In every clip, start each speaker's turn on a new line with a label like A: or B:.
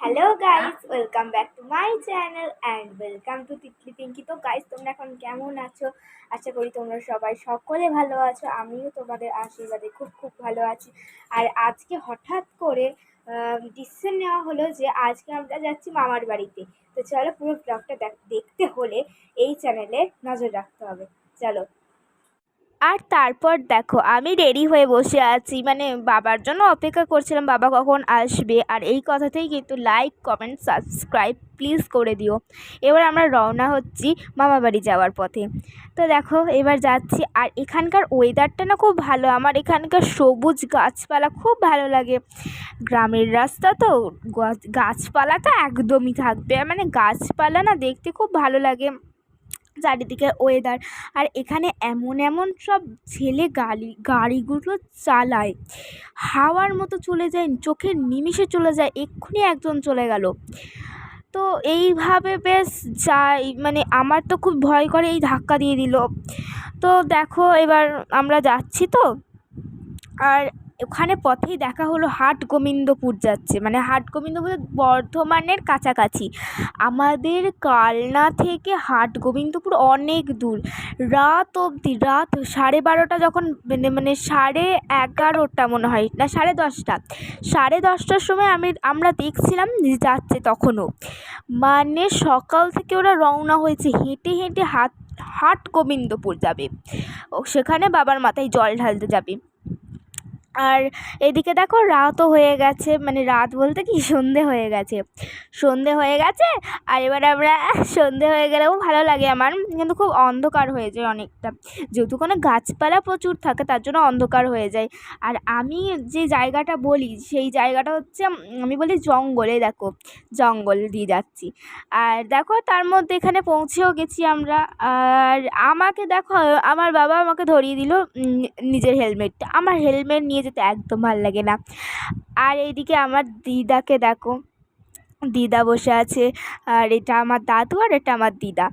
A: Hello guys, welcome back to my channel and welcome to Titli Pinki. তো guys, তোমরা এখন কেমন আছো? আশা করি তোমরা সবাই সকলে ভালো আছো। আমিও তোমাদের আশীর্বাদে খুব খুব ভালো আছি। আর আজকে হঠাৎ করে ডিসিশন নেওয়া হলো যে আজকে আমরা যাচ্ছি মামার বাড়িতে। তো চলো, পুরো ব্লগটা দেখতে হলে এই চ্যানেলে নজর রাখতে হবে। চলো। আর তারপর দেখো, আমি রেডি হয়ে বসে আছি, মানে বাবার জন্য অপেক্ষা করছিলাম, বাবা কখন আসবে। আর এই কথাতেই কিন্তু লাইক কমেন্ট সাবস্ক্রাইব প্লিজ করে দিও। এবার আমরা রওনা হচ্ছি মামা বাড়ি যাওয়ার পথে। তো দেখো, এবার যাচ্ছি। আর এখানকার ওয়েদারটা না খুব ভালো, আমার এখানকার সবুজ গাছপালা খুব ভালো লাগে। গ্রামের রাস্তা তো, গাছপালা তো একদমই থাকবে, মানে গাছপালা না দেখতে খুব ভালো লাগে, চারিদিকে ওয়েদার। আর এখানে এমন এমন সব ছেলে গাড়িগুলো চালায়, হাওয়ার মতো চলে যায়, চোখের নিমিষে চলে যায়, এক্ষুনি একজন চলে গেল। তো এইভাবে বেশ যাই, মানে আমার তো খুব ভয় করে, এই ধাক্কা দিয়ে দিল। তো দেখো, এবার আমরা যাচ্ছি তো। আর ওখানে পথেই দেখা হলো হাট গোবিন্দপুর যাচ্ছে, মানে হাট গোবিন্দপুর বর্ধমানের কাছাকাছি। আমাদের কালনা থেকে হাট গোবিন্দপুর অনেক দূর। রাত 12:30 যখন মানে 11:30 মনে হয়, না 10:30, 10:30টার সময় আমরা দেখছিলাম যাচ্ছে তখনও, মানে সকাল থেকে ওরা রওনা হয়েছে, হেঁটে হেঁটে হাট গোবিন্দপুর যাবে, ও সেখানে বাবার মাথায় জল ঢালতে যাবে। আর এদিকে দেখো, রাতও হয়ে গেছে, মানে রাত বলতে কি, সন্ধে হয়ে গেছে। আর এবার আমরা, সন্ধে হয়ে গেলেও ভালো লাগে আমার, কিন্তু খুব অন্ধকার হয়ে যায় অনেকটা, যেহেতু কোনো গাছপালা প্রচুর থাকে তার জন্য অন্ধকার হয়ে যায়। আর আমি যে জায়গাটা বলি, সেই জায়গাটা হচ্ছে, আমি বলি জঙ্গলে, দেখো জঙ্গল দিয়ে যাচ্ছি। আর দেখো, তার মধ্যে এখানে পৌঁছেও গেছি আমরা। আর আমাকে দেখো, আমার বাবা আমাকে ধরিয়ে দিল নিজের হেলমেটটা। আমার হেলমেট নিয়ে যেতে একদম ভালো লাগে না। আর এইদিকে আমার দিদাকে দেখো, দিদা বসে আছে। আর এটা আমার দাদু, আর এটা আমার দিদা।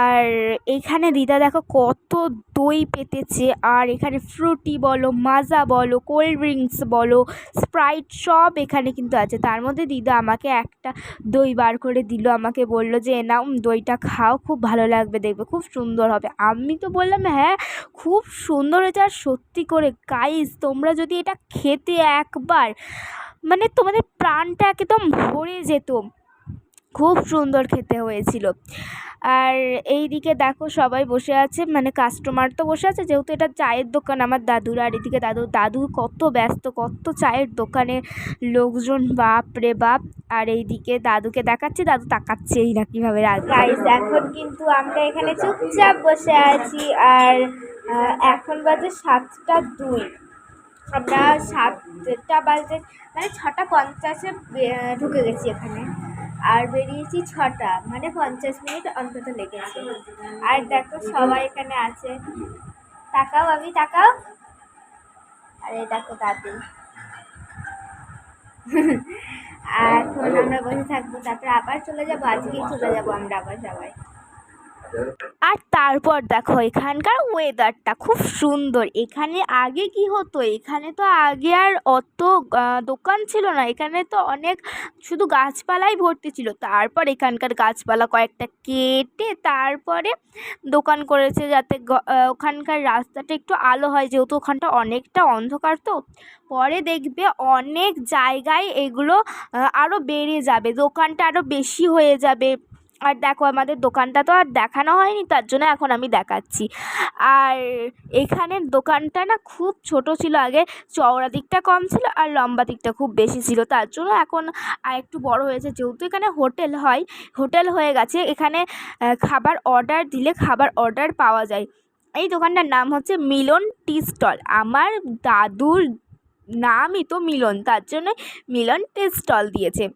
A: আর এখানে দিদা দেখো কত দই পেতেছে। আর এখানে ফ্রুটি বলো, মাজা বলো, কোল্ড ড্রিঙ্কস বলো, স্প্রাইট সব এখানে কিন্তু আছে। তার মধ্যে দিদা আমাকে একটা দই বার করে দিল, আমাকে বলল যে নাও দইটা খাও, খুব ভালো লাগবে, দেখবে খুব সুন্দর হবে। আমি তো বললাম হ্যাঁ, খুব সুন্দর হয়েছে। আর সত্যি করে গাইস, তোমরা যদি এটা খেতে একবার, মানে তোমাদের প্রাণটা একদম ভরে যেত, খুব সুন্দর খেতে হয়েছিল। আর এই দিকে দেখো সবাই বসে আছে, মানে কাস্টমার তো বসে আছে, যেহেতু এটা চায়ের দোকান আমার দাদুর। আর এদিকে দাদু কত ব্যস্ত, কত চায়ের দোকানে লোকজন, বাপ রে বাপ। আর এইদিকে দাদুকে দেখাচ্ছি, দাদু তাকাচ্ছেই না কীভাবে। গাইস, এখন কিন্তু আমরা এখানে চুপচাপ বসে আছি। আর এখন বাজে 7:02। আমরা 7টা বাজে, মানে 6:50-এ ঢুকে গেছি এখানে, আর বেরিয়েছি 6টা, মানে 50 মিনিট অন্তত লেগেছে। আর দেখো সবাই এখানে আছে, তাকাও, আমি তাকাও। আরে দেখো দাদু। এখন আমরা বসে থাকবো, তারপরে আবার চলে যাবো, আজকেই চলে যাবো আমরা আবার সবাই। আর তারপর দেখো, এখানকার ওয়েদারটা খুব সুন্দর। এখানে আগে কি হতো, এখানে তো আগে আর অত দোকান ছিল না, এখানে তো অনেক শুধু গাছপালাই ভর্তি ছিল। তারপর এখানকার গাছপালা কয়েকটা কেটে তারপরে দোকান করেছে, যাতে ওখানকার রাস্তাটা একটু আলো হয়, যেহেতু ওখানটা অনেকটা অন্ধকার। তো পরে দেখবে অনেক জায়গায় এগুলো আরও বেড়ে যাবে, দোকানটা আরও বেশি হয়ে যাবে। আর দেখো, আমাদের দোকানটা তো আর দেখানো হয়নি, তার জন্য এখন আমি দেখাচ্ছি। আর এখানের দোকানটা না খুব ছোট ছিল আগে, চওড়া দিকটা কম ছিল আর লম্বা দিকটা খুব বেশি ছিল, তার জন্য এখন আর একটু বড় হয়েছে। যেহেতু এখানে হোটেল হয়ে গেছে, এখানে খাবার অর্ডার দিলে খাবার অর্ডার পাওয়া যায়। এই দোকানটার নাম হচ্ছে মিলন টি স্টল। আমার দাদুর নামই তো মিলন, তার জন্য মিলন টি স্টল দিয়েছে।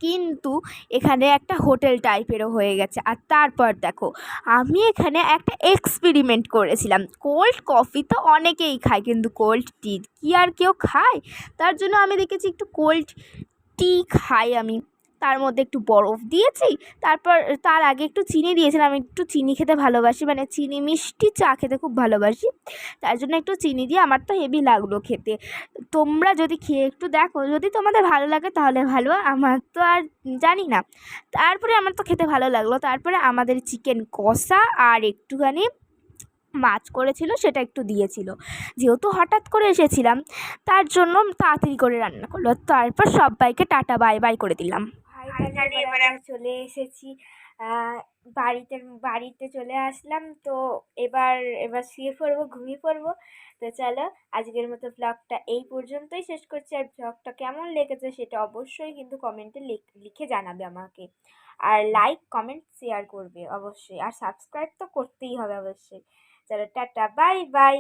A: কিন্তু এখানে একটা হোটেল টাইপেরও হয়ে গেছে। আর তারপর দেখো, আমি এখানে একটা এক্সপেরিমেন্ট করেছিলাম। কোল্ড কফি তো অনেকেই খায়, কিন্তু কোল্ড টি কি আর কেউ খায়? তার জন্য আমি দেখেছি একটু কোল্ড টি খাই আমি। তার মধ্যে একটু বরফ দিয়েছি, তারপর তার আগে একটু চিনি দিয়েছিলাম। আমি একটু চিনি খেতে ভালোবাসি, মানে চিনি মিষ্টি চা খেতে খুব ভালোবাসি, তার জন্য একটু চিনি দিয়ে আমার তো হেভি লাগলো খেতে। তোমরা যদি খেয়ে একটু দেখো, যদি তোমাদের ভালো লাগে তাহলে ভালো, আমার তো আর জানি না। তারপরে আমার তো খেতে ভালো লাগলো। তারপরে আমাদের চিকেন কষা আর একটুখানি মাছ করেছিল, সেটা একটু দিয়েছিল। যেহেতু হঠাৎ করে এসেছিলাম, তার জন্য তাড়াতাড়ি করে রান্না করলো। তারপর সবাইকে টাটা বাই বাই করে দিলাম। ফাইনালি এবার আমরা চলে এসেছি বাড়িতে। বাড়িতে চলে আসলাম তো এবার এবার শুয়ে পড়বো, ঘুমিয়ে পড়বো। তো চলো, আজকের মতো ব্লগটা এই পর্যন্তই শেষ করছি। আর ব্লগটা কেমন লেগেছে সেটা অবশ্যই কিন্তু কমেন্টে লিখে জানাবে আমাকে। আর লাইক কমেন্ট শেয়ার করবে অবশ্যই, আর সাবস্ক্রাইব তো করতেই হবে অবশ্যই। চলো টাটা বাই বাই।